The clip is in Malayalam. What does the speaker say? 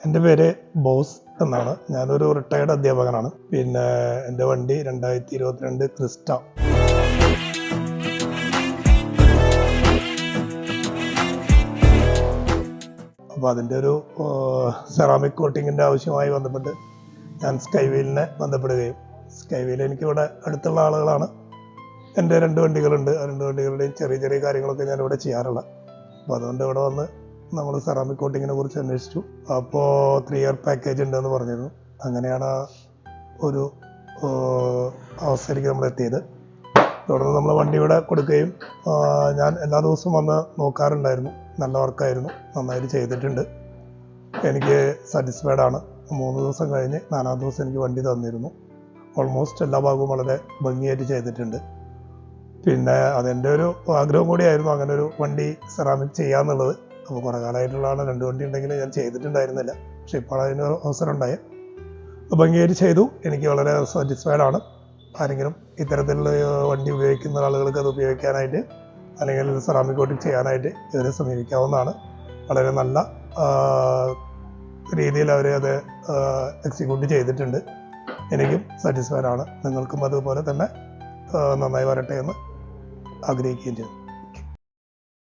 എൻ്റെ പേര് ബോസ് എന്നാണ്. ഞാനൊരു റിട്ടയർഡ് അധ്യാപകനാണ്. പിന്നെ എൻ്റെ വണ്ടി 2022 ക്രിസ്റ്റ. അപ്പോൾ അതിൻ്റെ ഒരു സെറാമിക് കോട്ടിങ്ങിൻ്റെ ആവശ്യമായി ബന്ധപ്പെട്ട് ഞാൻ സ്കൈവീലിനെ ബന്ധപ്പെടുകയും സ്കൈവീൽ എനിക്കിവിടെ അടുത്തുള്ള ആളുകളാണ്. എൻ്റെ 2 വണ്ടികളുണ്ട്. ആ 2 വണ്ടികളുടെയും ചെറിയ ചെറിയ കാര്യങ്ങളൊക്കെ ഞാനിവിടെ ചെയ്യാറുള്ളത്. അപ്പോൾ അതുകൊണ്ട് ഇവിടെ വന്ന് നമ്മൾ സെറാമിക് കോട്ടിങ്ങിനെ കുറിച്ച് അന്വേഷിച്ചു. അപ്പോൾ 3 ഇയർ പാക്കേജ് ഉണ്ടെന്ന് പറഞ്ഞിരുന്നു. അങ്ങനെയാണ് ഒരു അവസ്ഥയിലേക്ക് നമ്മൾ എത്തിയത്. തുടർന്ന് നമ്മൾ വണ്ടി ഇവിടെ കൊടുക്കുകയും ഞാൻ എല്ലാ ദിവസവും വന്ന് നോക്കാറുണ്ടായിരുന്നു. നല്ല വർക്കായിരുന്നു, നന്നായിട്ട് ചെയ്തിട്ടുണ്ട്, എനിക്ക് സാറ്റിസ്ഫൈഡ് ആണ്. 3 ദിവസം കഴിഞ്ഞ് 4ാം ദിവസം എനിക്ക് വണ്ടി തന്നിരുന്നു. ഓൾമോസ്റ്റ് എല്ലാ ഭാഗവും വളരെ ഭംഗിയായിട്ട് ചെയ്തിട്ടുണ്ട്. പിന്നെ അതെൻ്റെ ഒരു ആഗ്രഹം കൂടിയായിരുന്നു അങ്ങനെ ഒരു വണ്ടി സെറാമിക് ചെയ്യാന്നുള്ളത്. അപ്പോൾ കുറേ കാലമായിട്ടുള്ളതാണ്. 2 വണ്ടി ഉണ്ടെങ്കിൽ ഞാൻ ചെയ്തിട്ടുണ്ടായിരുന്നില്ല. പക്ഷെ ഇപ്പോൾ അതിനൊരു അവസരം ഉണ്ടായി. ഭംഗിയായിട്ട് ചെയ്തു. എനിക്ക് വളരെ സാറ്റിസ്ഫൈഡ് ആണ്. ആരെങ്കിലും ഇത്തരത്തിലുള്ള വണ്ടി ഉപയോഗിക്കുന്ന ആളുകൾക്ക് അത് ഉപയോഗിക്കാനായിട്ട് അല്ലെങ്കിൽ സെറാമിക് കോട്ടിങ് ചെയ്യാനായിട്ട് ഇവരെ സമീപിക്കാവുന്നതാണ്. വളരെ നല്ല രീതിയിൽ അവർ അത് എക്സിക്യൂട്ട് ചെയ്തിട്ടുണ്ട്. എനിക്കും സാറ്റിസ്ഫൈഡ് ആണ്. നിങ്ങൾക്കും അതുപോലെ തന്നെ നന്നായി വരട്ടെ എന്ന് ആഗ്രഹിക്കുകയും ചെയ്തു.